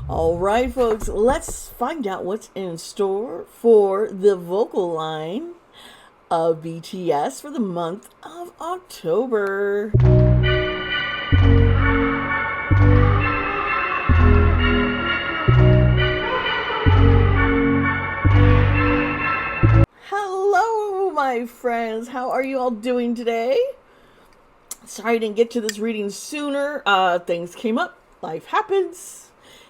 All right, folks, let's find out what's in store for the vocal line of BTS for the month of October. Hello, my friends. How are you all doing today? Sorry I didn't get to this reading sooner. Things came up. Life happens.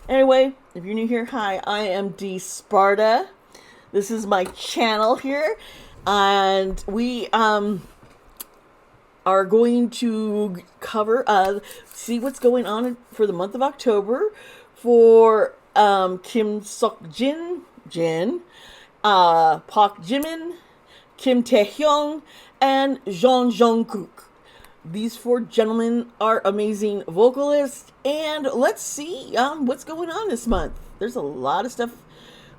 Anyway, if you're new here, hi, I am Dee Sparta. This is my channel here. And we are going to cover, see what's going on for the month of October for Kim Jin, Park Jimin, Kim Taehyung, and Jungkook. These four gentlemen are amazing vocalists, and let's see what's going on this month. There's a lot of stuff,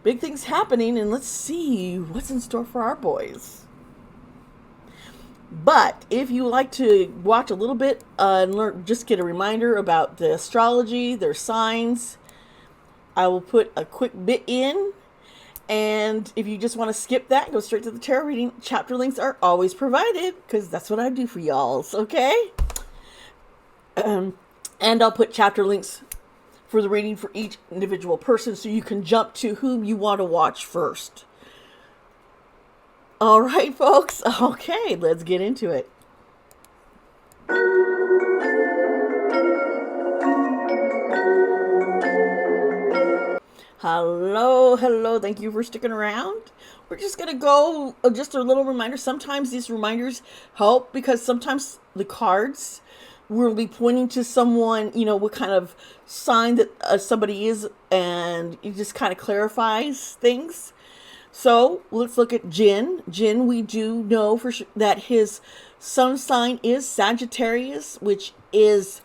big things happening, and let's see what's in store for our boys. But if you like to watch a little bit and learn, just get a reminder about the astrology, their signs, I will put a quick bit in. And if you just want to skip that and go straight to the tarot reading, chapter links are always provided because that's what I do for y'all, okay? And I'll put chapter links for the reading for each individual person so you can jump to whom you want to watch first. All right, folks. Okay, let's get into it. Hello. Thank you for sticking around. We're just going to go, just a little reminder. Sometimes these reminders help because sometimes the cards will be pointing to someone, what kind of sign that somebody is, and it just kind of clarifies things. So let's look at Jin. Jin, we do know for sure that his sun sign is Sagittarius, which is,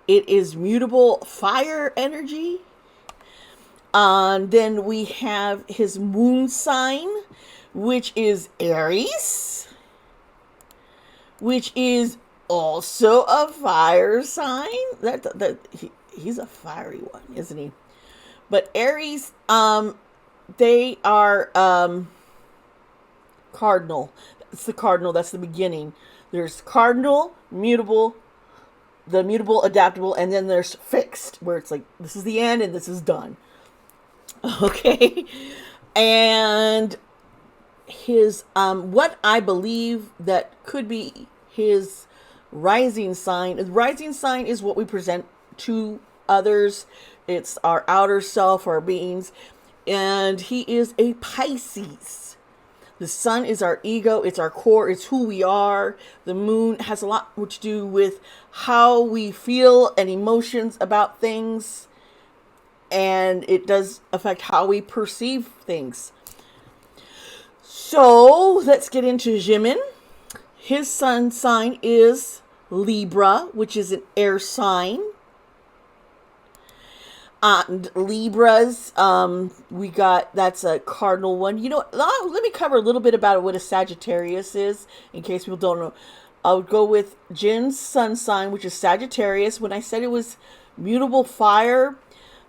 it is mutable fire energy. Then we have his moon sign, which is Aries, which is also a fire sign. He's a fiery one, isn't he? But Aries, they are cardinal. That's the cardinal. That's the beginning. There's cardinal, mutable, the mutable, adaptable, and then there's fixed, where it's like this is the end and this is done. Okay, and his what I believe that could be his rising sign. The rising sign is what we present to others. It's our outer self, our beings, and he is a Pisces. The sun is our ego, it's our core, it's who we are. The moon has a lot to do with how we feel and emotions about things. And it does affect how we perceive things. So let's get into Jimin. His sun sign is Libra, which is an air sign. And Libras, that's a cardinal one. Let me cover a little bit about what a Sagittarius is, in case people don't know. I would go with Jin's sun sign, which is Sagittarius. When I said it was mutable fire,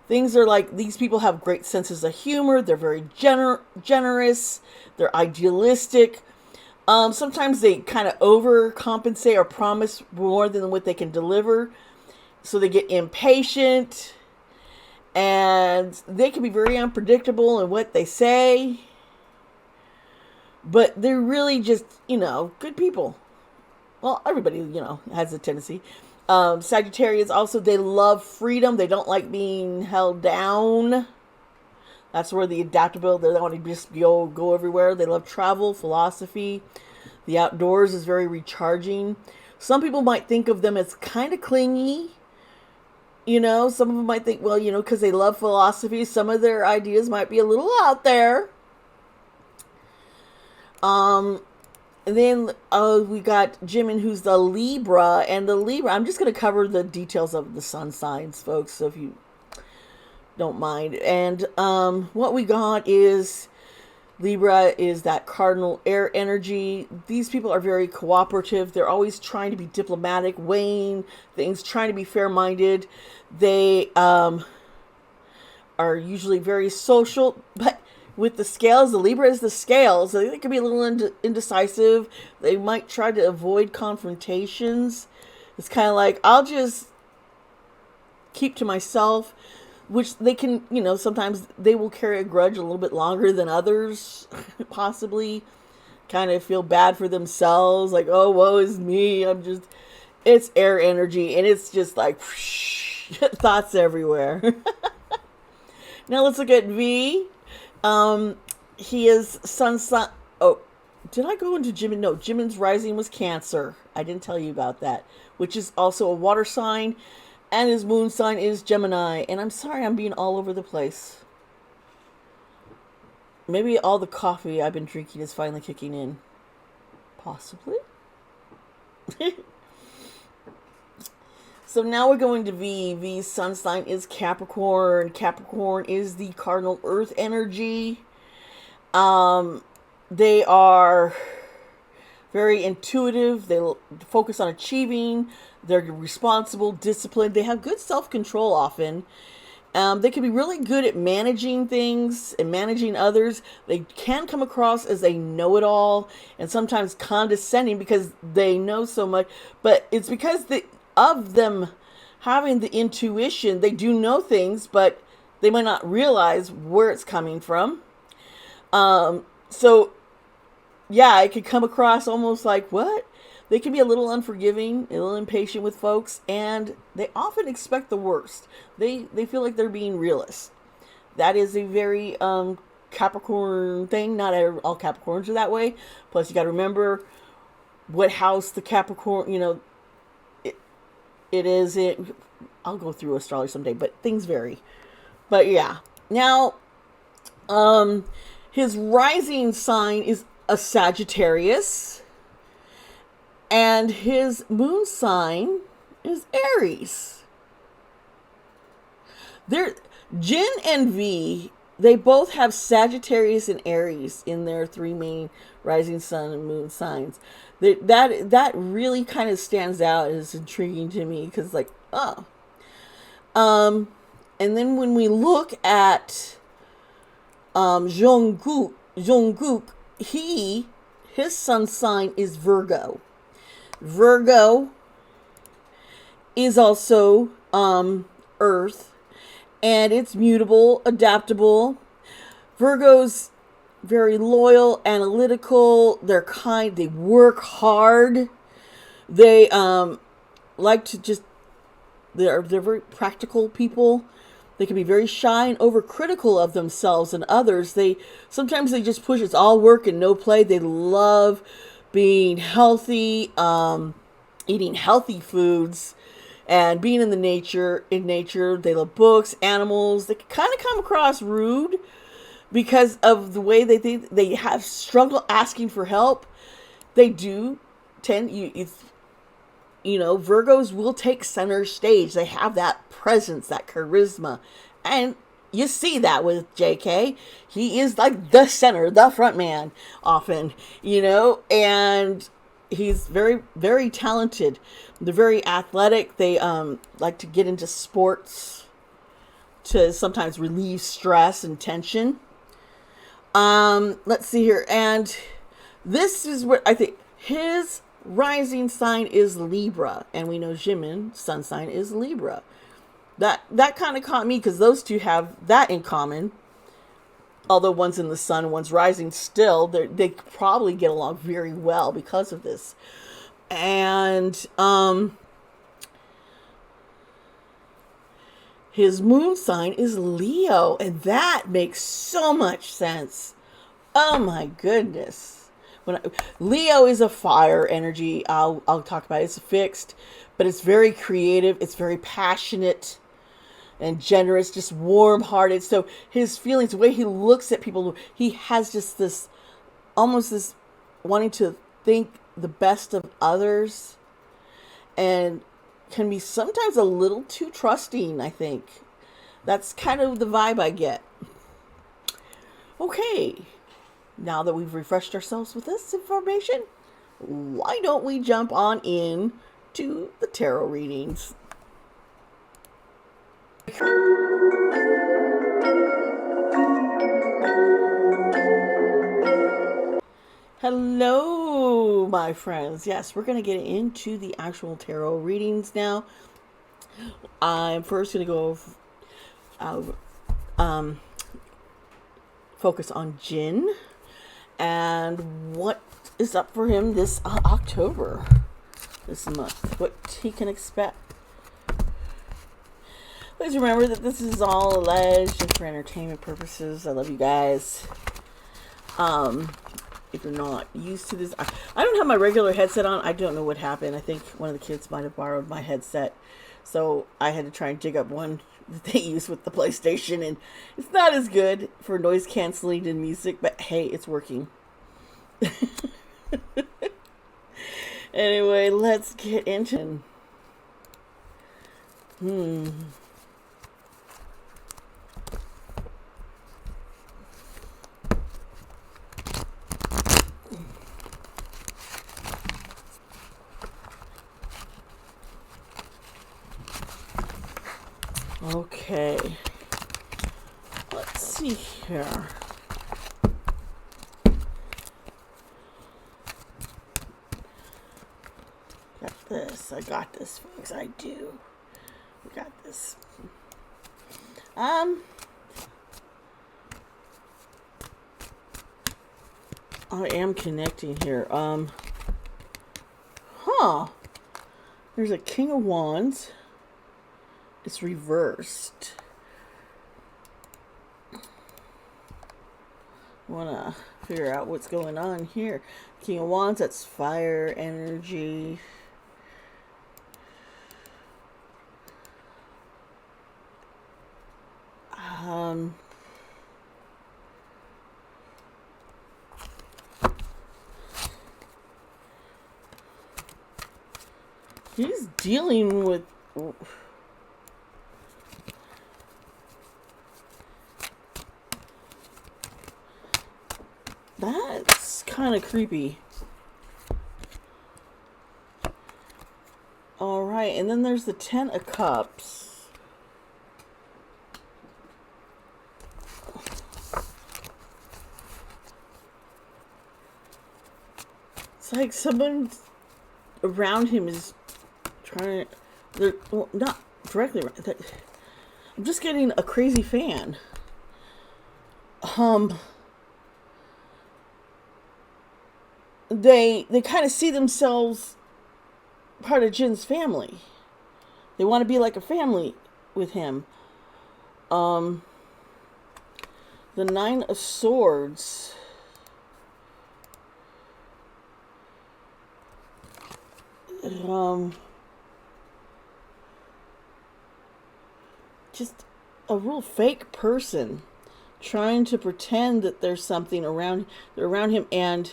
things are like, these people have great senses of humor. They're very generous. They're idealistic. Sometimes they kind of overcompensate or promise more than what they can deliver. So they get impatient. And they can be very unpredictable in what they say. But they're really just, good people. Well, everybody, has a tendency. Sagittarius also, they love freedom. They don't like being held down. That's where the adaptability, they want to just go everywhere. They love travel, philosophy. The outdoors is very recharging. Some people might think of them as kind of clingy. Some of them might think, well, because they love philosophy, some of their ideas might be a little out there. And then we got Jimin, who's the Libra. And the Libra, I'm just going to cover the details of the sun signs, folks, so if you don't mind. And what we got is Libra is that cardinal air energy. These people are very cooperative. They're always trying to be diplomatic, weighing things, trying to be fair-minded. They are usually very social, but with the scales, the Libra is the scales. They can be a little indecisive. They might try to avoid confrontations. It's kind of like, I'll just keep to myself, which they can, sometimes they will carry a grudge a little bit longer than others, possibly kind of feel bad for themselves, like, oh, woe is me. It's air energy, and it's just like, thoughts everywhere. Now let's look at V. He is sun sign. Oh, did I go into Jimin? No, Jimin's rising was Cancer. I didn't tell you about that, which is also a water sign, and his moon sign is Gemini. And I'm sorry I'm being all over the place. Maybe all the coffee I've been drinking is finally kicking in. Possibly. So now we're going to V. V's sun sign is Capricorn. Capricorn is the cardinal earth energy. They are very intuitive. They focus on achieving. They're responsible, disciplined. They have good self-control often. They can be really good at managing things and managing others. They can come across as they know-it-all and sometimes condescending because they know so much. But it's because of them having the intuition. They do know things, but they might not realize where it's coming from. So, yeah, it could come across almost like, what? They can be a little unforgiving, a little impatient with folks, and they often expect the worst. They feel like they're being realists. That is a very Capricorn thing. Not all Capricorns are that way. Plus, you got to remember what house the Capricorn, it is. I'll go through astrology someday, but things vary. But yeah. Now, his rising sign is a Sagittarius. And his moon sign is Aries. Jin and V, they both have Sagittarius and Aries in their three main rising sun and moon signs. That really kind of stands out as intriguing to me because, like, oh. And then when we look at Jungkook, his sun sign is Virgo. Virgo is also Earth, and it's mutable, adaptable. Virgo's very loyal, analytical. They're kind. They work hard. They like to just. They're very practical people. They can be very shy and overcritical of themselves and others. Sometimes they just push. It's all work and no play. They love being healthy, eating healthy foods, and being in nature. They love books, animals. They kind of come across rude because of the way they think. They have struggle asking for help. They do tend, Virgos will take center stage. They have that presence, that charisma, and you see that with JK. He is like the center, the front man often, and he's very, very talented. They're very athletic. They like to get into sports to sometimes relieve stress and tension. Let's see here. And this is what I think. His rising sign is Libra, and we know Jimin's sun sign is Libra. That kind of caught me because those two have that in common. Although one's in the sun, one's rising, still they probably get along very well because of this. And his moon sign is Leo, and that makes so much sense. Oh my goodness. Leo is a fire energy. I'll talk about it. It's fixed, but it's very creative. It's very passionate and generous, just warm-hearted. So his feelings, the way he looks at people, he has just this, almost this wanting to think the best of others, and can be sometimes a little too trusting, I think. That's kind of the vibe I get. Okay, now that we've refreshed ourselves with this information, why don't we jump on in to the tarot readings? Hello, my friends. Yes, we're going to get into the actual tarot readings now. I'm first going to go focus on Jin and what is up for him this October, this month, what he can expect. Please remember that this is all alleged and for entertainment purposes. I love you guys. If you're not used to this, I don't have my regular headset on. I don't know what happened. I think one of the kids might have borrowed my headset, so I had to try and dig up one that they use with the PlayStation, and it's not as good for noise canceling and music, but hey, it's working. Anyway, let's get into it. Okay, let's see here. Got this. I got this, folks. I do. We got this. I am connecting here. There's a King of Wands. It's reversed. Wanna figure out what's going on here. King of Wands, that's fire energy. He's dealing with that's kind of creepy. All right, and then there's the 10 of Cups. It's like someone around him is trying to, well, not directly around. I'm just getting a crazy fan. They kind of see themselves part of Jin's family. They want to be like a family with him. The 9 of Swords. Just a real fake person trying to pretend that there's something around him, and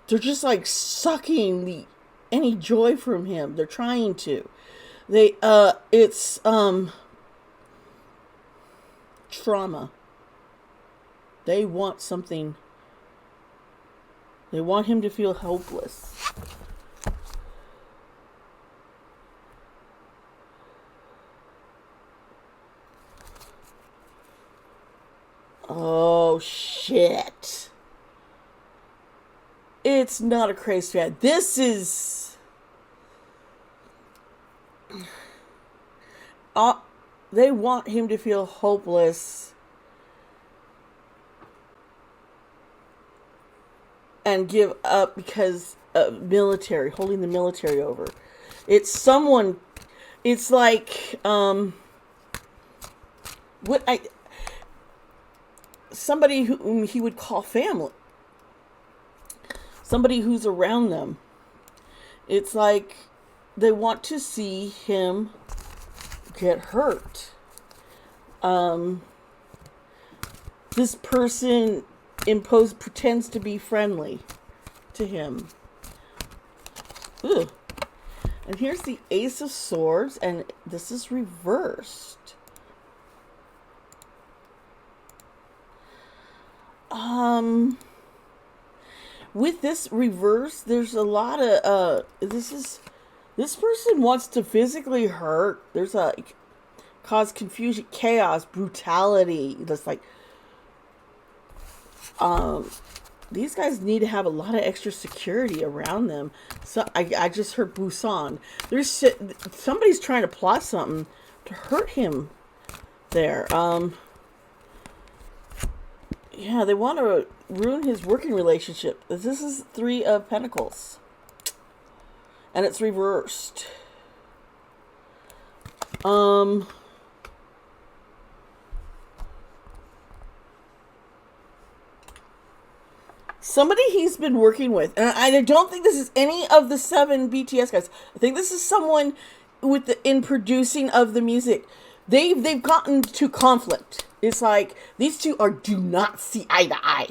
they're just like sucking any joy from him. They're trying to. It's trauma. They want something. They want him to feel helpless. Oh, shit. It's not a crazy fan. This is... they want him to feel hopeless and give up because of military, holding the military over. It's someone... It's like... somebody whom he would call family. Somebody who's around them. It's like they want to see him get hurt. This person pretends to be friendly to him. Ugh. And here's the Ace of Swords, and this is reversed. With this reverse, there's a lot of, this person wants to physically hurt. There's cause confusion, chaos, brutality. That's like, these guys need to have a lot of extra security around them. So I just heard Busan. There's somebody's trying to plot something to hurt him there. Yeah, they want to ruin his working relationship. This is 3 of Pentacles. And it's reversed. Somebody he's been working with, and I don't think this is any of the 7 BTS guys. I think this is someone in producing of the music. They've gotten to conflict. It's like these two do not see eye to eye.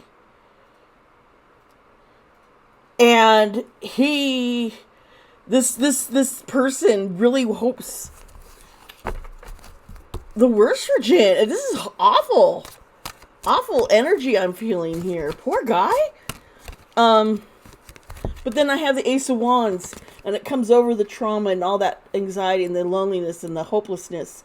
And this person really hopes the worst for Jin. And this is awful energy I'm feeling here. Poor guy. But then I have the Ace of Wands, and it comes over the trauma and all that anxiety and the loneliness and the hopelessness.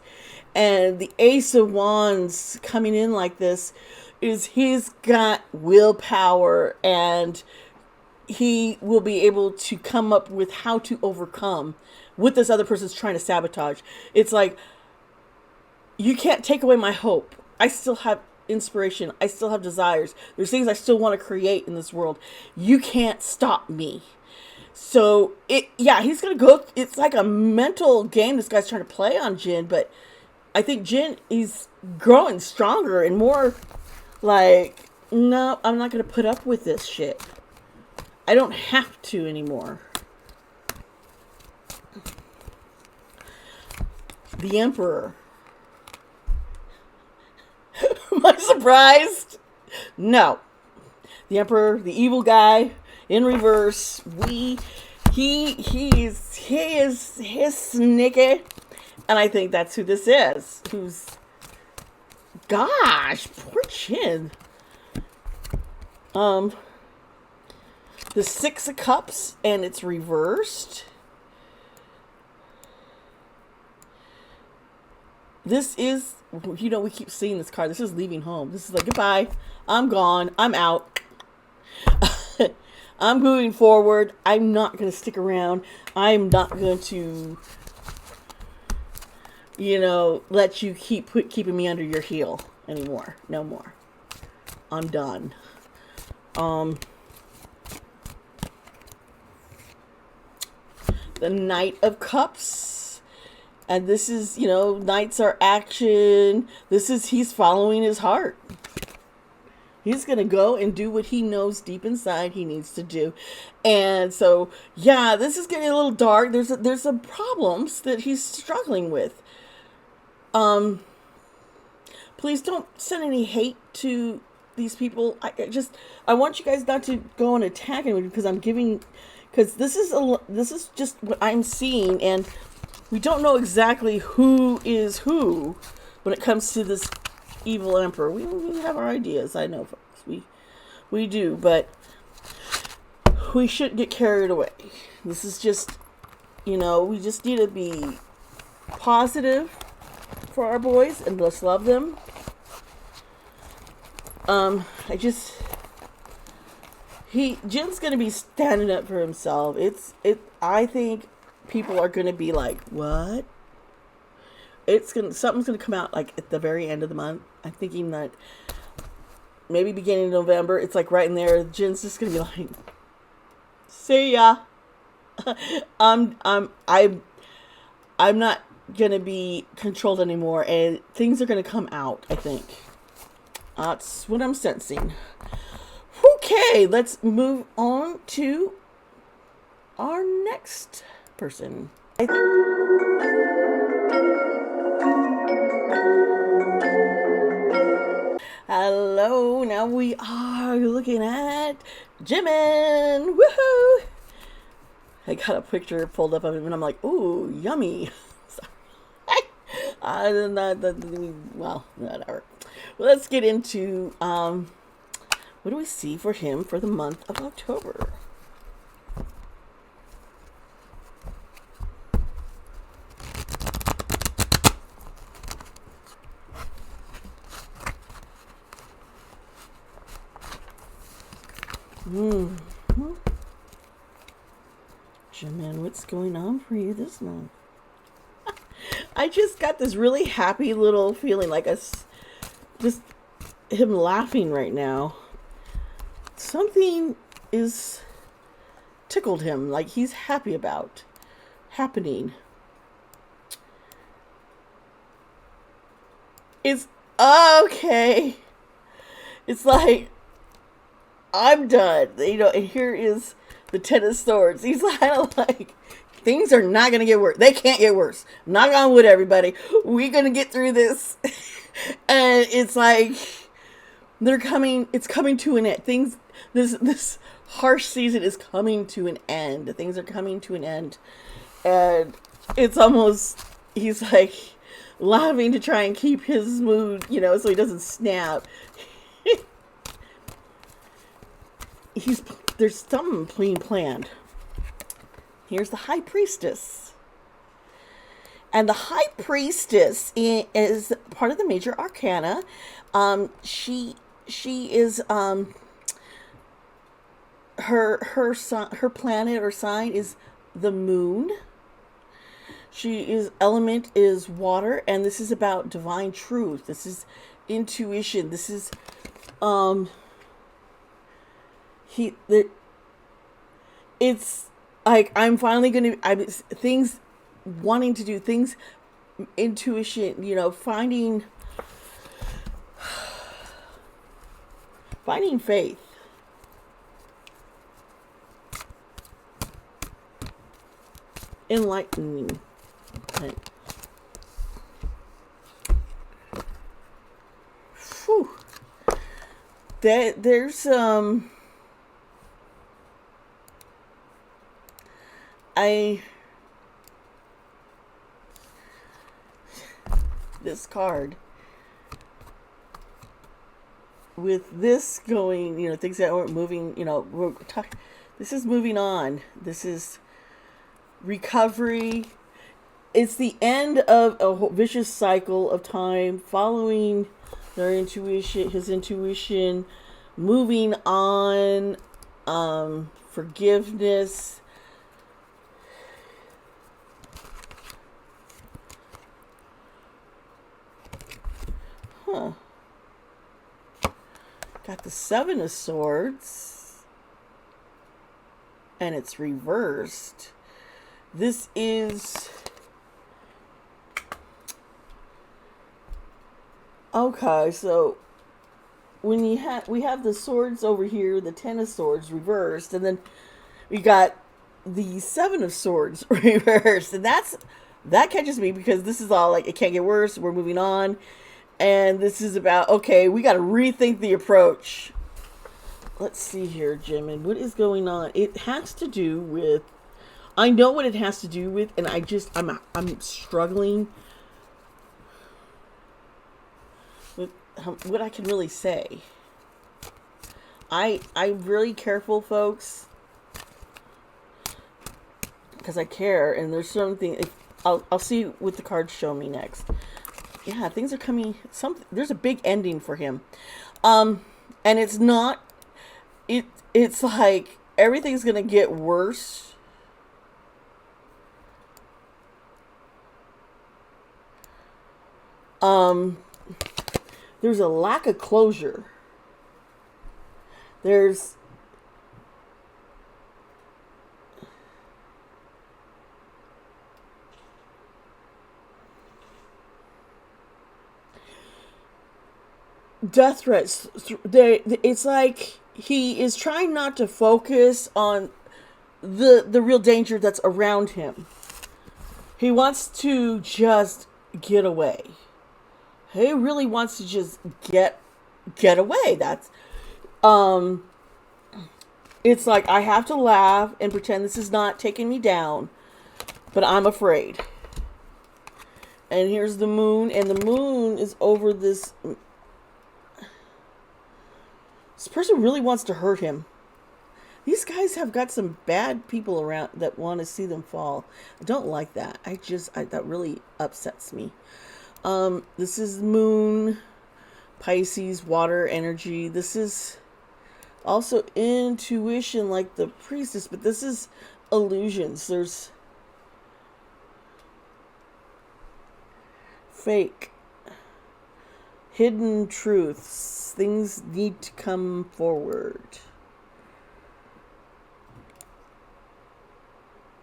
And the Ace of Wands coming in like this is he's got willpower, and he will be able to come up with how to overcome what this other person's trying to sabotage. It's like, you can't take away my hope. I still have inspiration. I still have desires. There's things I still want to create in this world. You can't stop me. So he's going to go. It's like a mental game this guy's trying to play on Jin, but I think Jin is growing stronger and more like, no, I'm not going to put up with this shit. I don't have to anymore. The Emperor. Am I surprised? No. The Emperor, the evil guy, in reverse. He is sneaky. And I think that's who this is. Gosh, poor Jin. The 6 of Cups, and it's reversed. This is, we keep seeing this card. This is leaving home. This is like, goodbye. I'm gone. I'm out. I'm moving forward. I'm not going to stick around. I'm not going to, let you keep keeping me under your heel anymore. No more. I'm done. The Knight of Cups. And this is, knights are action. He's following his heart. He's going to go and do what he knows deep inside he needs to do. And so, this is getting a little dark. There's some problems that he's struggling with. Please don't send any hate to these people. I want you guys not to go and attack anyone because this is just what I'm seeing, and we don't know exactly who is who when it comes to this evil emperor. We have our ideas, I know, folks. We do, but we shouldn't get carried away. This is just, we just need to be positive for our boys and let's love them. Jin's gonna be standing up for himself. I think people are gonna be like, what? Something's gonna come out like at the very end of the month. I'm thinking that maybe beginning of November. It's like right in there. Jin's just gonna be like, see ya. I'm not gonna be controlled anymore, and things are gonna come out. I think that's what I'm sensing. Okay, let's move on to our next person. Hello, now we are looking at Jimin. Woohoo! I got a picture pulled up of him and I'm like, ooh, yummy. Well, whatever. Let's get into what do we see for him for the month of October? Hmm. Jimin, what's going on for you this month? I just got this really happy little feeling, like just him laughing right now. Something is tickled him, like he's happy about happening. It's okay. It's like, I'm done. You know, and here is the Ten of Swords. He's kind of like, things are not going to get worse. They can't get worse. Knock on wood, everybody. We're going to get through this. And it's like, it's coming to an end. This harsh season is coming to an end. Things are coming to an end. And it's almost, he's like laughing to try and keep his mood, you know, so he doesn't snap. There's something being planned. Here's the High Priestess. And the High Priestess is part of the major arcana. She is her planet or sign is the moon. Element is water, and this is about divine truth. This is intuition. This is it's like I'm finally things wanting to do things, intuition, you know, finding faith. Enlightening. Right. Whew. There's this card with this going, you know, things that weren't moving, you know, this is moving on. This is recovery. It's the end of a vicious cycle of time, following his intuition, moving on, forgiveness. Huh. Got the Seven of Swords. And it's reversed. This is... Okay, so when we have the swords over here, the Ten of Swords reversed, and then we got the Seven of Swords reversed, and that catches me because this is all like, it can't get worse, we're moving on, and this is about, okay, we got to rethink the approach. Let's see here, Jimin, what is going on? It has to do with, I know what it has to do with, and I'm struggling with what I can really say. I'm really careful, folks, because I care, and there's something. I'll see what the cards show me next. Yeah, things are coming. There's a big ending for him, and it's not. It's like everything's gonna get worse. There's a lack of closure. There's death threats. It's like he is trying not to focus on the real danger that's around him. He wants to just get away. He really wants to just get away. That's it's like, I have to laugh and pretend this is not taking me down, but I'm afraid. And here's the moon, and the moon is over this. This person really wants to hurt him. These guys have got some bad people around that want to see them fall. I don't like that. That really upsets me. This is moon, Pisces, water energy. This is Also, intuition like the priestess, but this is illusions. There's fake, hidden truths. Things need to come forward.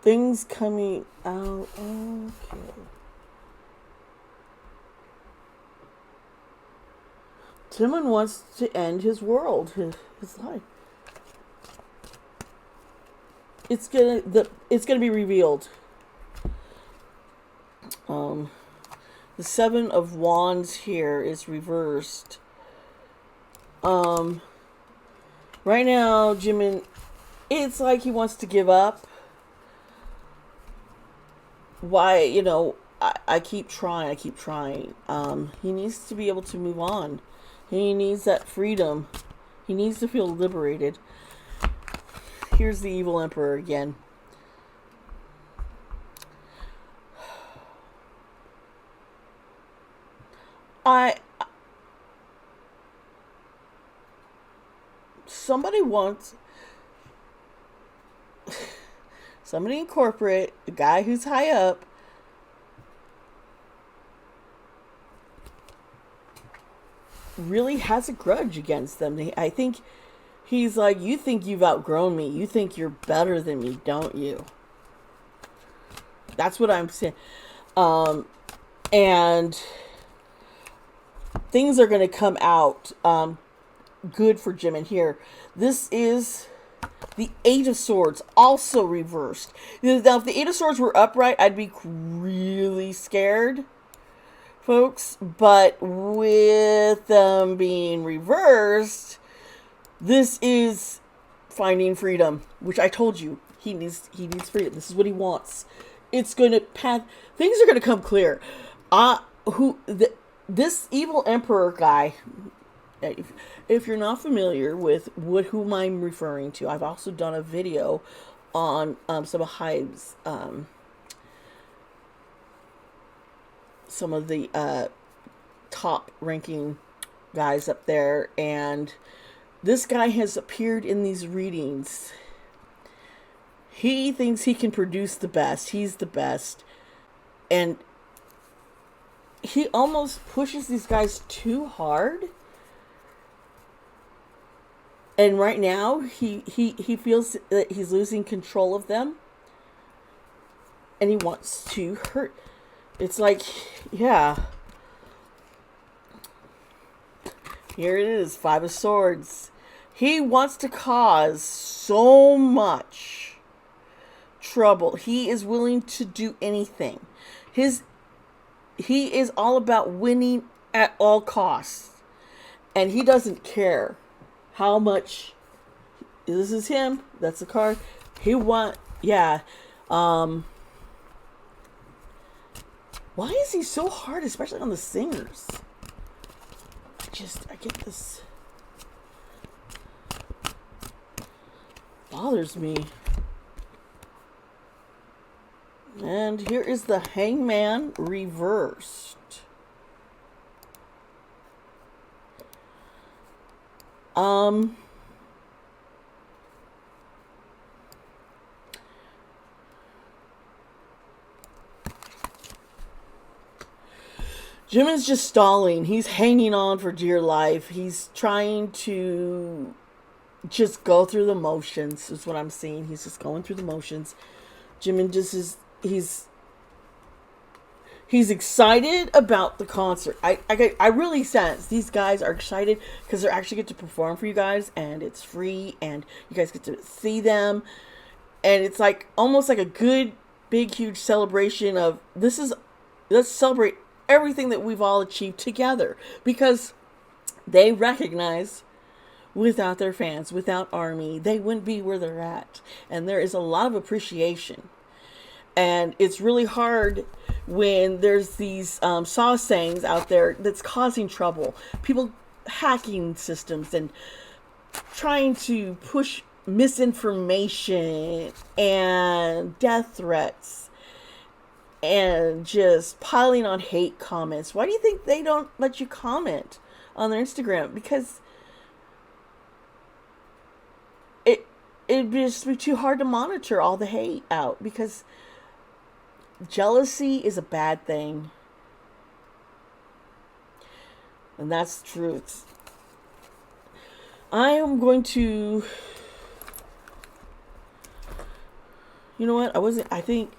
Things coming out. Okay. Jimin wants to end his world, his life. It's gonna be revealed. The Seven of Wands here is reversed. Right now, Jimin, it's like he wants to give up. Why, I keep trying. He needs to be able to move on. He needs that freedom. He needs to feel liberated. Here's the evil emperor again. Somebody in corporate, the guy who's high up, really has a grudge against them. I think he's like, you think you've outgrown me. You think you're better than me, don't you? That's what I'm saying. And things are going to come out good for Jimin here. This is the Eight of Swords, also reversed. Now, if the Eight of Swords were upright, I'd be really scared, folks. But with them being reversed, this is finding freedom, which I told you he needs freedom. This is what he wants. It's going to things are going to come clear. This evil emperor guy. If you're not familiar with whom I'm referring to, I've also done a video on some of Hive's, some of the top ranking guys up there, and this guy has appeared in these readings. He thinks he can produce the best. He's the best, and he almost pushes these guys too hard. And right now, he feels that he's losing control of them. And he wants to hurt. It's like, yeah. Here it is, Five of Swords. He wants to cause so much trouble. He is willing to do anything. He is all about winning at all costs. And he doesn't care how much. This is him. That's the card. Yeah. Why is he so hard, especially on the singers? I get this. Bothers me. And here is the Hangman reversed. Jimin's just stalling. He's hanging on for dear life. He's trying to just go through the motions, is what I'm seeing. He's just going through the motions. Jimin just is, he's excited about the concert. I really sense these guys are excited because they actually get to perform for you guys, and it's free, and you guys get to see them. And it's like almost like a good, big, huge celebration of let's celebrate everything that we've all achieved together, because they recognize without their fans, without ARMY, they wouldn't be where they're at. And there is a lot of appreciation. And it's really hard when there's these sayings out there that's causing trouble. People hacking systems and trying to push misinformation and death threats and just piling on hate comments. Why do you think they don't let you comment on their Instagram? Because it'd just be too hard to monitor all the hate out, because jealousy is a bad thing. And that's the truth. I am going to... You know what? I think...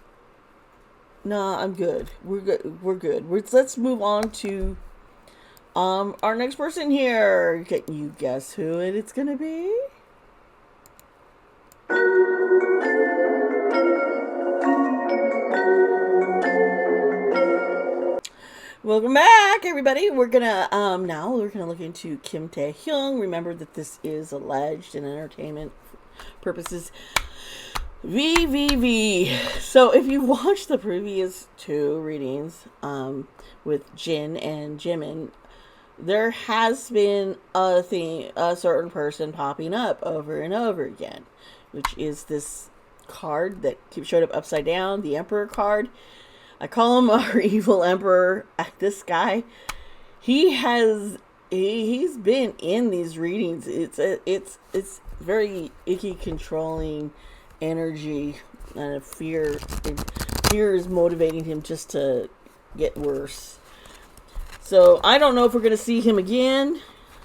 Nah, I'm good. We're good. Let's move on to our next person here. Can you guess who it's gonna be? Welcome back, everybody. We're gonna now we're gonna look into Kim Taehyung. Remember that this is alleged in entertainment purposes. VVV. So if you watched the previous two readings with Jin and Jimin, there has been a certain person popping up over and over again, which is this card that showed up upside down, the Emperor card. I call him our evil emperor. This guy, he's been in these readings. It's very icky, controlling energy, and fear is motivating him just to get worse. So I don't know if we're going to see him again,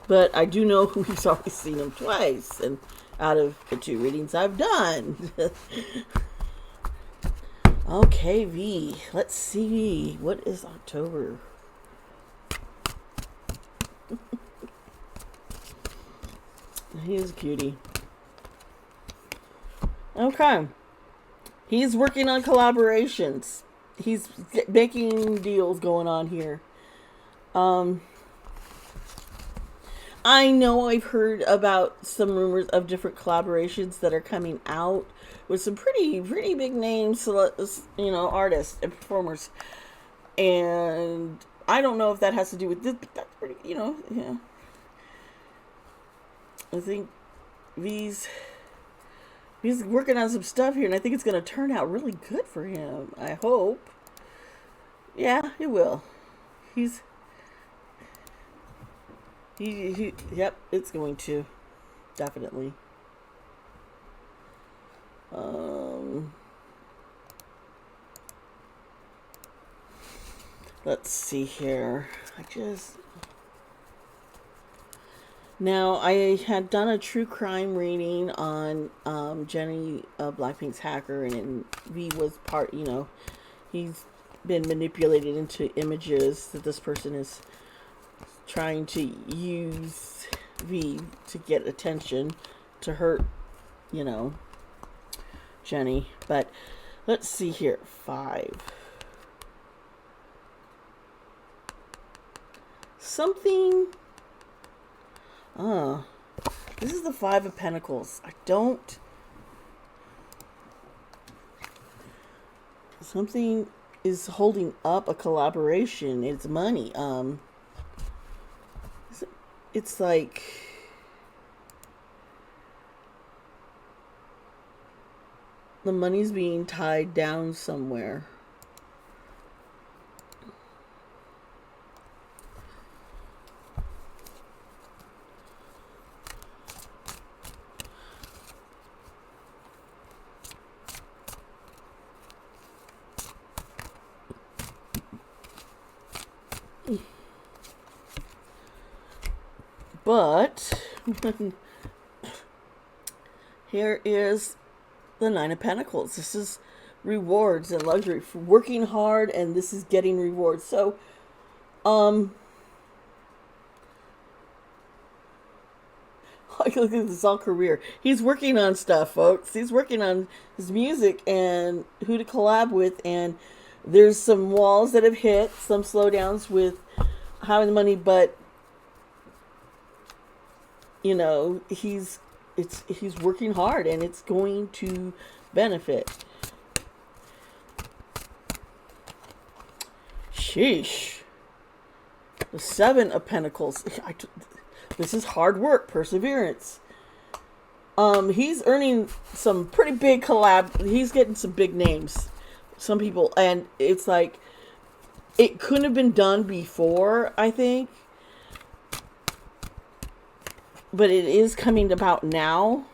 but I do know we've already seen him twice, and out of the two readings I've done. Okay, V. Let's see. What is October? He is a cutie. Okay. He's working on collaborations. He's making deals going on here. I know I've heard about some rumors of different collaborations that are coming out with some pretty big names, artists and performers. And I don't know if that has to do with this, but that's pretty, yeah. I think he's working on some stuff here, and I think it's going to turn out really good for him. I hope. Yeah, it will. Yep, it's going to. Definitely. Let's see here. Now, I had done a true crime reading on Jenny, Blackpink's hacker, and V was part, he's been manipulated into images that this person is trying to use V to get attention to hurt, Jenny. But let's see here. 5. Something. This is the 5 of Pentacles. Something is holding up a collaboration. It's money. It's like the money's being tied down somewhere. But here is the 9 of Pentacles. This is rewards and luxury for working hard, and this is getting rewards. So, look at this, all career. He's working on stuff, folks. He's working on his music and who to collab with, and there's some walls that have hit, some slowdowns with having the money, but he's working hard, and it's going to benefit. Sheesh. The 7 of Pentacles. This is hard work, perseverance. He's earning some pretty big collab. He's getting some big names. Some people, and it's like it couldn't have been done before, I think. But it is coming about now.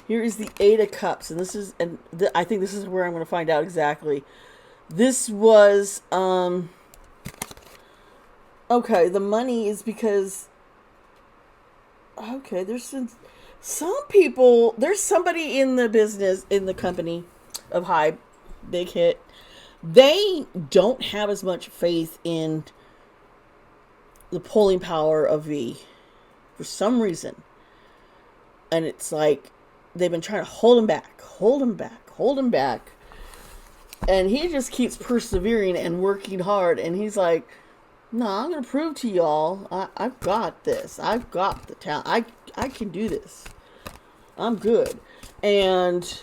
Here is the Eight of Cups, and this is, I think this is where I'm going to find out exactly. This was, okay, the money is because, okay, there's some people, there's somebody in the business, in the company of Hype, Big Hit. They don't have as much faith in the pulling power of V for some reason. And it's like they've been trying to hold him back, hold him back, hold him back. And he just keeps persevering and working hard. And he's like, no, I'm going to prove to y'all, I've got this. I've got the talent. I can do this. I'm good. And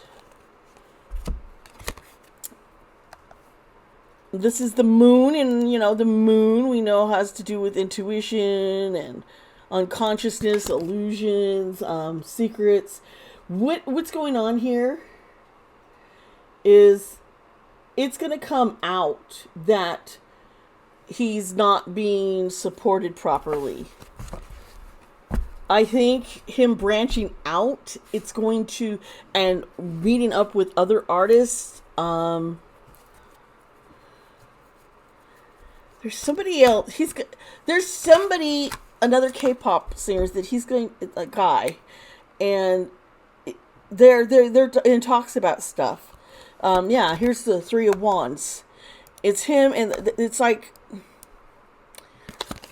this is the moon. And, you know, the moon we know has to do with intuition and unconsciousness, illusions, secrets. What's going on here is it's going to come out that he's not being supported properly. I think him branching out, it's going to, and meeting up with other artists. There's somebody else. There's somebody, another K-pop singers that he's going, a guy, and they're in talks about stuff. Yeah, here's the Three of Wands. It's him, and it's like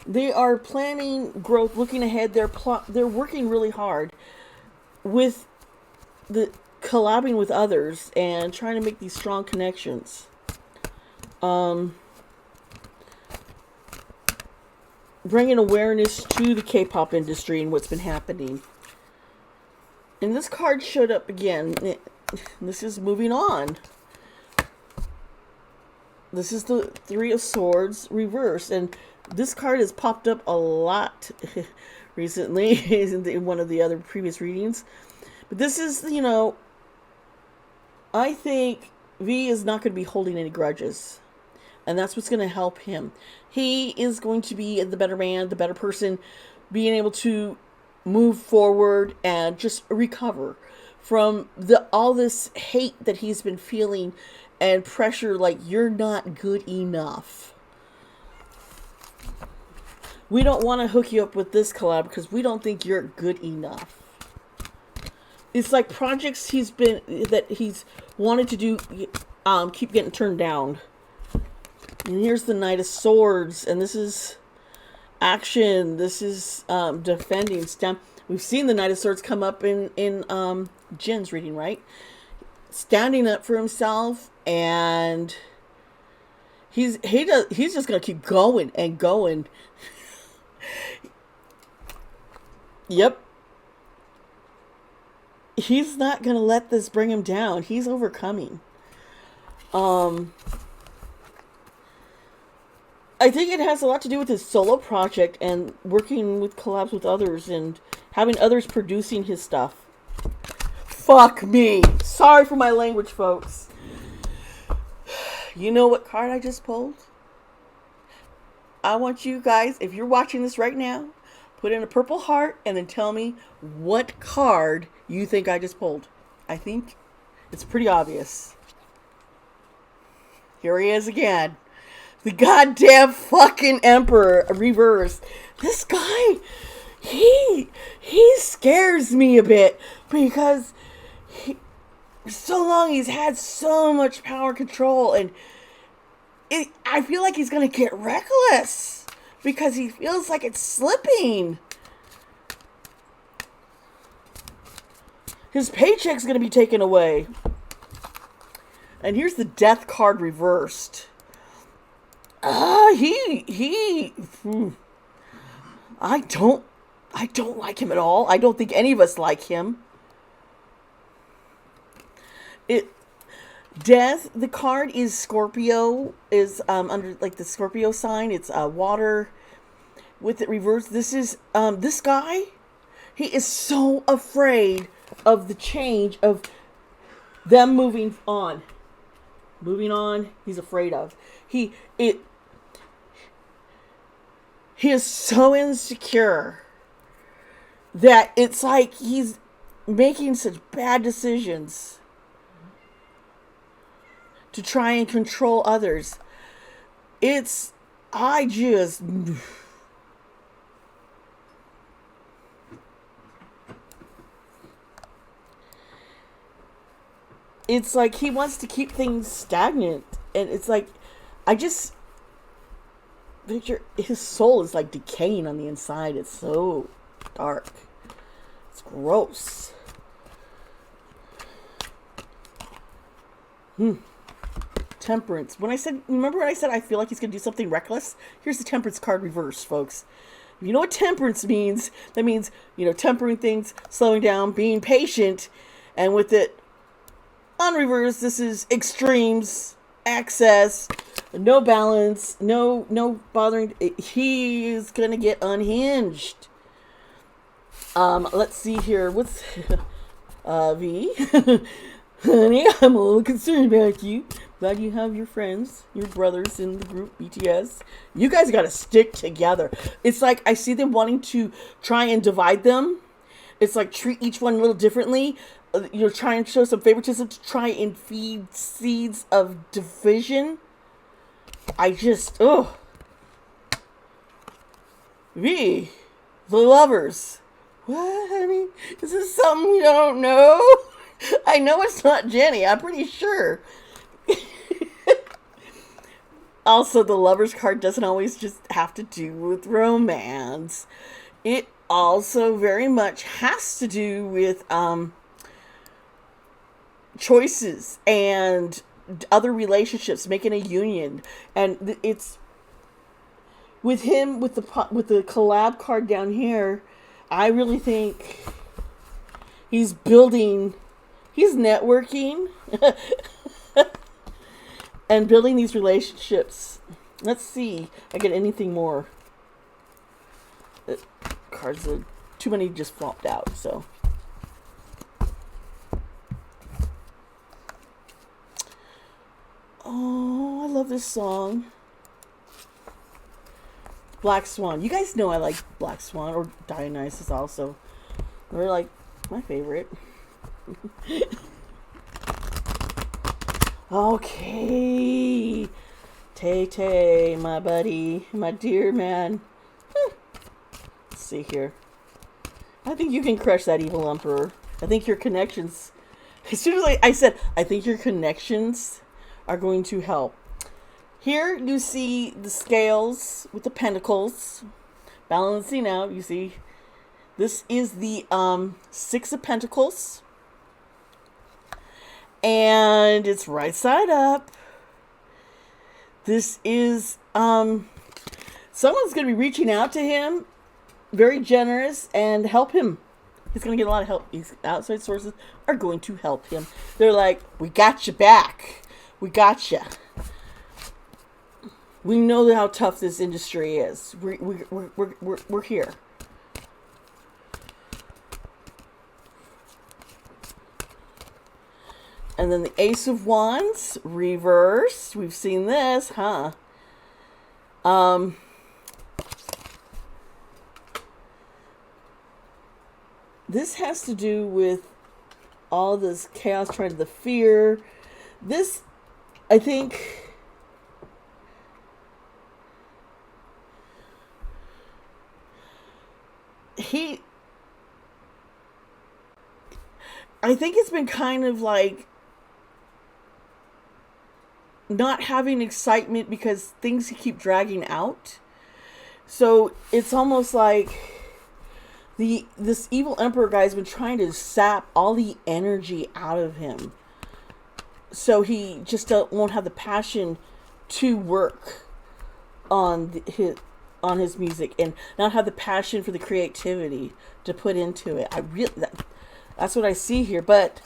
they are planning growth, looking ahead. They're working really hard with the collabing with others and trying to make these strong connections. Bringing awareness to the K-pop industry and what's been happening. And this card showed up again. This is moving on. This is the Three of Swords reversed, and this card has popped up a lot recently in one of the other previous readings. But this is, you know, I think V is not going to be holding any grudges. And that's what's going to help him. He is going to be the better man, the better person, being able to move forward and just recover from all this hate that he's been feeling and pressure, like you're not good enough. We don't want to hook you up with this collab because we don't think you're good enough. It's like projects he's wanted to do, keep getting turned down. And here's the Knight of Swords, and this is action. This is defending. We've seen the Knight of Swords come up in Jin's reading, right? Standing up for himself, and he's just gonna keep going and going. Yep. He's not gonna let this bring him down. He's overcoming. I think it has a lot to do with his solo project and working with collabs with others and having others producing his stuff. Fuck me. Sorry for my language, folks. You know what card I just pulled? I want you guys, if you're watching this right now, put in a purple heart and then tell me what card you think I just pulled. I think it's pretty obvious. Here he is again. The goddamn fucking Emperor reversed. This guy, he scares me a bit because so long he's had so much power control, and I feel like he's gonna get reckless because he feels like it's slipping. His paycheck's gonna be taken away. And here's the Death card reversed. I don't like him at all. I don't think any of us like him. Death, the card is Scorpio, is under like the Scorpio sign. It's water with it reversed. This is this guy, he is so afraid of the change of them moving on. He's afraid of. He is so insecure that it's like he's making such bad decisions to try and control others. I just, it's like he wants to keep things stagnant. And it's like, I just picture his soul is like decaying on the inside. It's so dark. It's gross. Temperance. Remember when I said I feel like he's going to do something reckless? Here's the temperance card reversed, folks. You know what temperance means? That means, tempering things, slowing down, being patient. And with it on reverse, this is extremes, excess, no balance, no bothering. He is going to get unhinged. Let's see here. What's V? Honey, I'm a little concerned about you. Glad you have your friends, your brothers in the group BTS. You guys got to stick together. It's like I see them wanting to try and divide them. It's like treat each one a little differently. You're trying to show some favoritism to try and feed seeds of division. V, the lovers. What, honey? Is this something you don't know? I know it's not Jenny. I'm pretty sure. Also, the Lover's card doesn't always just have to do with romance. It also very much has to do with choices and other relationships, making a union. And it's with him with the collab card down here. I really think he's networking and building these relationships. Let's see if I get anything more. Cards are too many just flopped out, so. Oh, I love this song. Black Swan. You guys know I like Black Swan, or Dionysus also. They're like my favorite. Okay. Tay, my buddy, my dear man. Let's see here. I think you can crush that evil emperor. I think your connections, as soon as I said, I think your connections are going to help. Here you see the scales with the pentacles balancing out. You see, this is the Six of Pentacles. And it's right side up. This is, someone's going to be reaching out to him, very generous, and help him. He's going to get a lot of help. These outside sources are going to help him. They're like, we got you back. We got you. We know how tough this industry is. We're here. And then the Ace of Wands, reversed. We've seen this, huh? This has to do with all this chaos, trying to the fear. This, I think, I think it's been kind of like not having excitement because things keep dragging out. So it's almost like this evil emperor guy has been trying to sap all the energy out of him. So he just won't have the passion to work on his music and not have the passion for the creativity to put into it. That's what I see here. But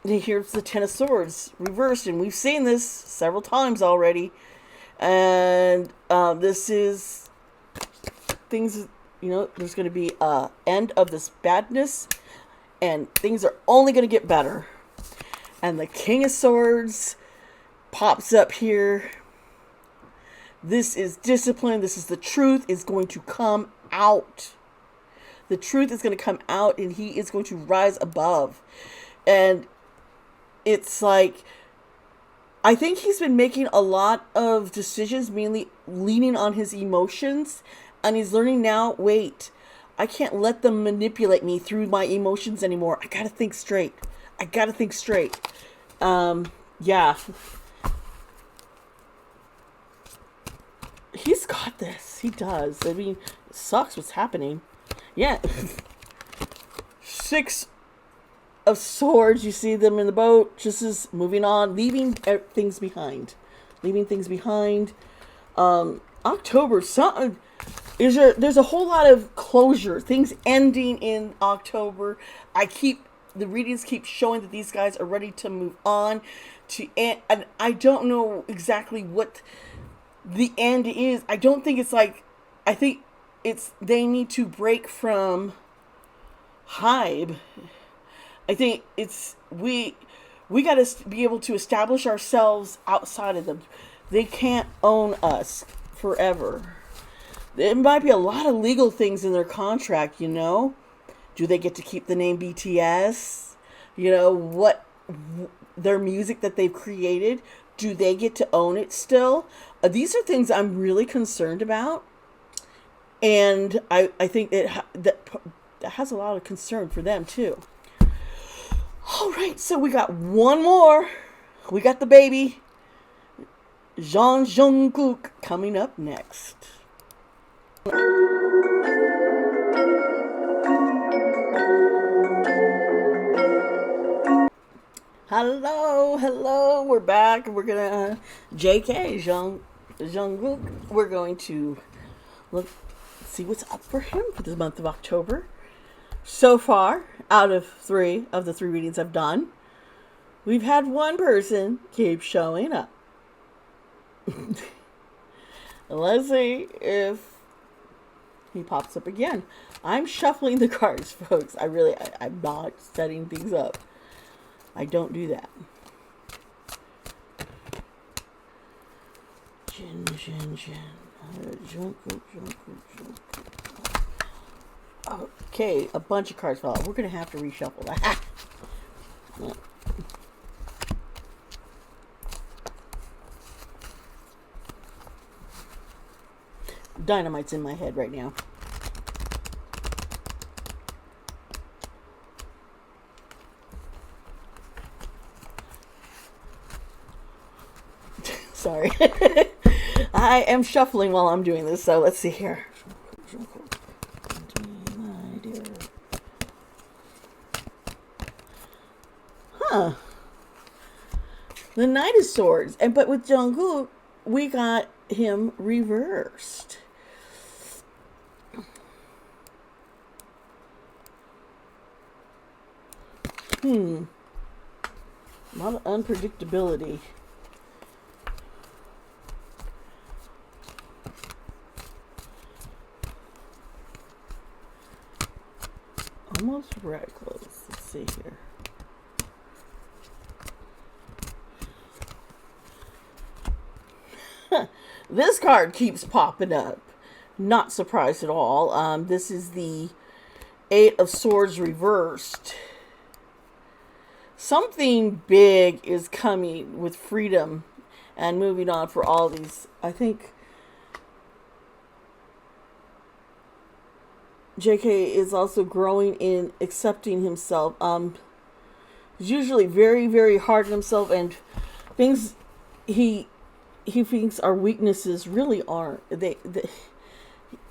here's the Ten of Swords reversed, and we've seen this several times already. And this is things, there's going to be an end of this badness, and things are only going to get better. And the King of Swords pops up here. This is discipline. This is the truth is going to come out. The truth is going to come out, and he is going to rise above. And it's like, I think he's been making a lot of decisions, mainly leaning on his emotions. And he's learning now, wait, I can't let them manipulate me through my emotions anymore. I got to think straight. Yeah. He's got this. He does. I mean, it sucks what's happening. Yeah. 6 of Swords. You see them in the boat. Just as moving on. Leaving things behind. October. There's a whole lot of closure. Things ending in October. The readings keep showing that these guys are ready to move on. And I don't know exactly what the end is. I don't think it's like, I think it's they need to break from Hybe. I think it's we got to be able to establish ourselves outside of them. They can't own us forever. There might be a lot of legal things in their contract, you know. Do they get to keep the name BTS? You know, what their music that they've created, do they get to own it still? These are things I'm really concerned about. And I think that has a lot of concern for them too. All right, so we got one more. We got the baby, Jungkook, coming up next. Hello, we're back. We're gonna Jungkook. We're going to see what's up for him for this month of October. So far, out of 3 of the 3 readings I've done, we've had one person keep showing up. Let's see if he pops up again. I'm shuffling the cards, folks. I'm not setting things up. I don't do that. Jungkook. Okay, a bunch of cards fell out. We're going to have to reshuffle that. Dynamite's in my head right now. Sorry. I am shuffling while I'm doing this, so let's see here. Huh. The Knight of Swords. But with Jungkook, we got him reversed. A lot of unpredictability. Almost right close. Let's see here. This card keeps popping up. Not surprised at all. This is the 8 of Swords reversed. Something big is coming with freedom and moving on for all these. I think JK is also growing in accepting himself. He's usually very, very hard on himself, and things he thinks are weaknesses really aren't.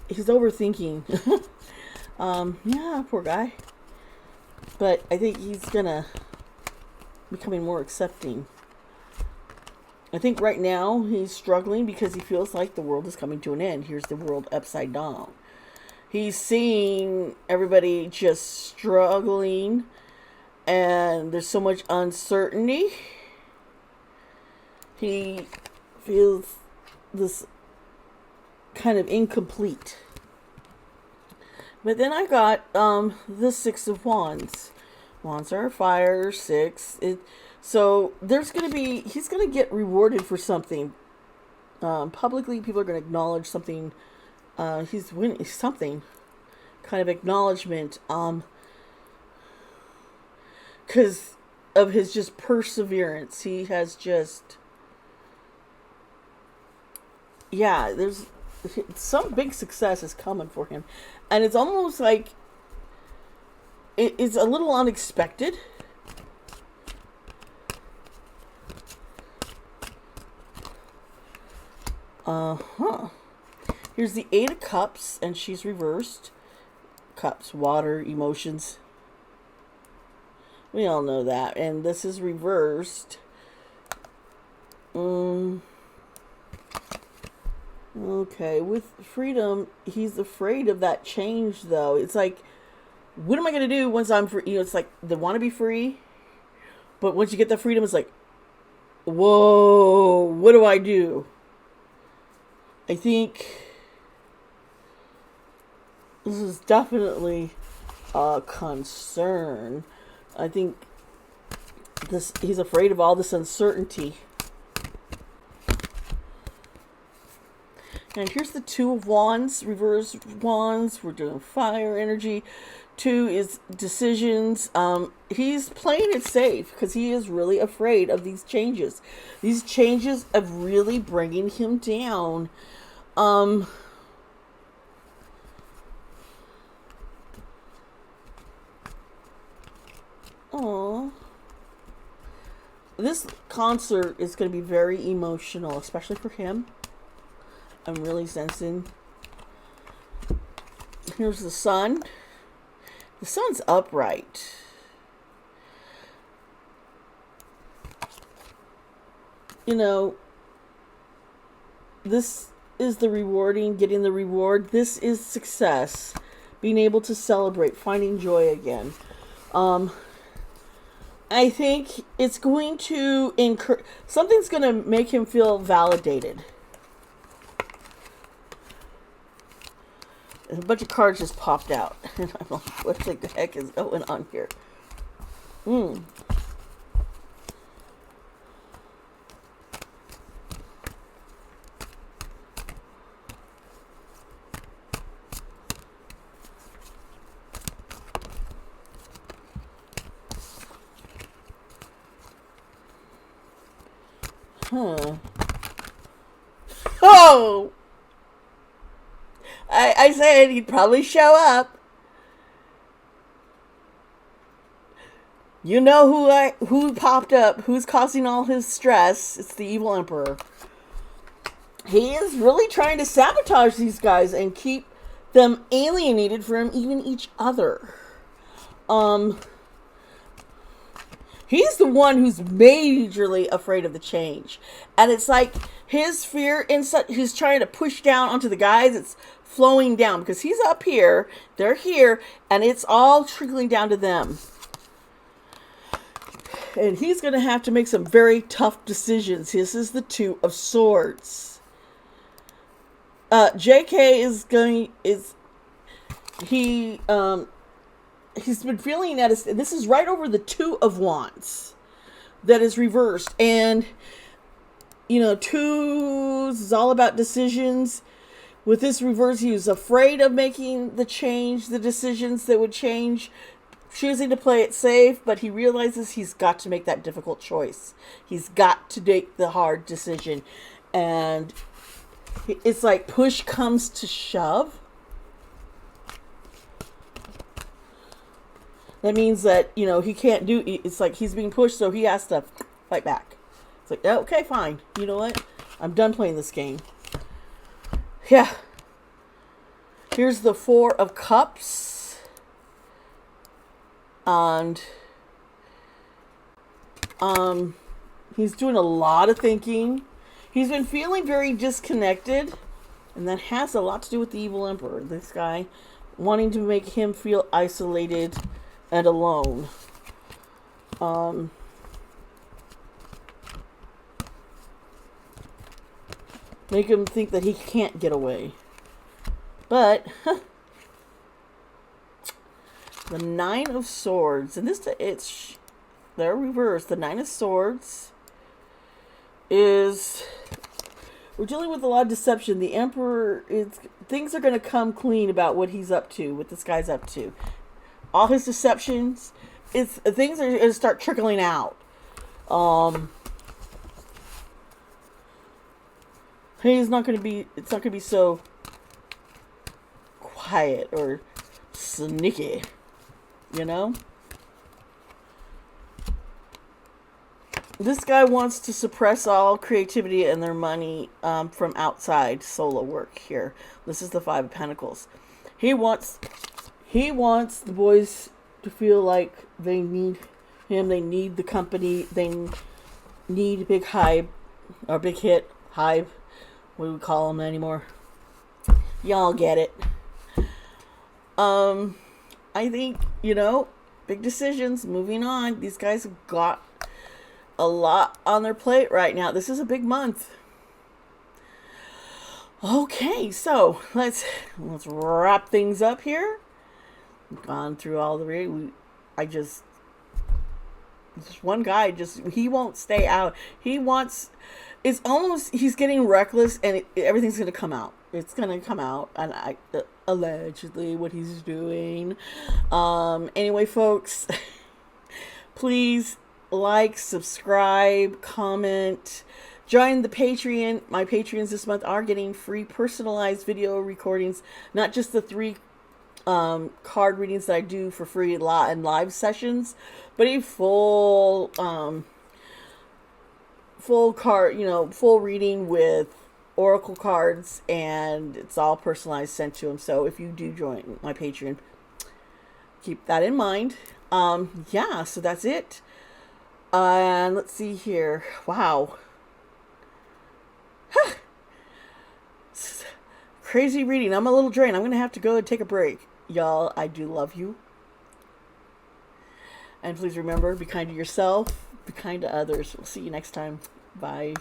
He's overthinking. Yeah, poor guy. But I think he's gonna becoming more accepting. I think right now he's struggling because he feels like the world is coming to an end. Here's the world upside down. He's seeing everybody just struggling, and there's so much uncertainty. He feels this kind of incomplete. But then I got the 6 of Wands. Wands are fire, 6. So he's gonna get rewarded for something. Publicly, people are gonna acknowledge something. He's winning something. kind of acknowledgement, because of his just perseverance. He has just, yeah, there's some big success is coming for him, and it's almost like it's a little unexpected. Here's the Eight of Cups, and she's reversed. Cups, water, emotions. We all know that. And this is reversed. Okay, with freedom, he's afraid of that change, though. It's like, what am I going to do once I'm free? You know, it's like, they want to be free, but once you get the freedom, it's like, whoa, what do I do? I think this is definitely a concern. I think he's afraid of all this uncertainty. And here's the Two of Wands, reverse wands. We're doing fire energy. 2 is decisions. He's playing it safe because he is really afraid of these changes. These changes are really bringing him down. This concert is going to be very emotional, especially for him. I'm really sensing. Here's the sun. The sun's upright. You know, this is the rewarding, getting the reward. This is success. Being able to celebrate, finding joy again. I think it's going to encourage, something's going to make him feel validated. A bunch of cards just popped out. And I'm like, what the heck is going on here? Oh! I said he'd probably show up. You know who popped up, who's causing all his stress. It's the evil emperor. He is really trying to sabotage these guys and keep them alienated from even each other. He's the one who's majorly afraid of the change. And it's like his fear, he's trying to push down onto the guys. It's flowing down because he's up here, they're here, and it's all trickling down to them. And he's going to have to make some very tough decisions. This is the Two of Swords. JK he's been feeling at this is right over the Two of Wands that is reversed. And, you know, twos is all about decisions. With this reverse, he was afraid of making the change, the decisions that would change, choosing to play it safe, but he realizes he's got to make that difficult choice. He's got to make the hard decision. And it's like push comes to shove. That means that, you know, he can't do, it's like he's being pushed, so he has to fight back. It's like, okay, fine. You know what? I'm done playing this game. Yeah. Here's the Four of Cups. And he's doing a lot of thinking. He's been feeling very disconnected. And that has a lot to do with the evil emperor. This guy wanting to make him feel isolated and alone. Make him think that he can't get away. But the Nine of Swords, and they're reversed. The Nine of Swords is We're dealing with a lot of deception. The Emperor is things are going to come clean about what he's up to, what this guy's up to. All his deceptions, it's things are going to start trickling out. He's not going to be. It's not going to be so quiet or sneaky, you know. This guy wants to suppress all creativity and their money from outside solo work here. This is the Five of Pentacles. He wants the boys to feel like they need him. They need the company. They need a big hype or big hit. Hype. What do we call them anymore? Y'all get it. I think, you know, big decisions. Moving on. These guys have got a lot on their plate right now. This is a big month. Okay, so let's wrap things up here. We've gone through all the this one guy he won't stay out. It's almost he's getting reckless, and everything's gonna come out. It's gonna come out, and allegedly what he's doing. Anyway, folks, please like, subscribe, comment, join the Patreon. My Patreons this month are getting free personalized video recordings, not just the 3 card readings that I do for free and live sessions, but a full card, full reading with oracle cards, and it's all personalized, sent to them. So if you do join my Patreon, keep that in mind. Yeah, so that's it. And let's see here. Wow. Crazy reading. I'm a little drained. I'm going to have to go and take a break. Y'all, I do love you. And please remember, be kind to yourself, be kind to others. We'll see you next time. Bye.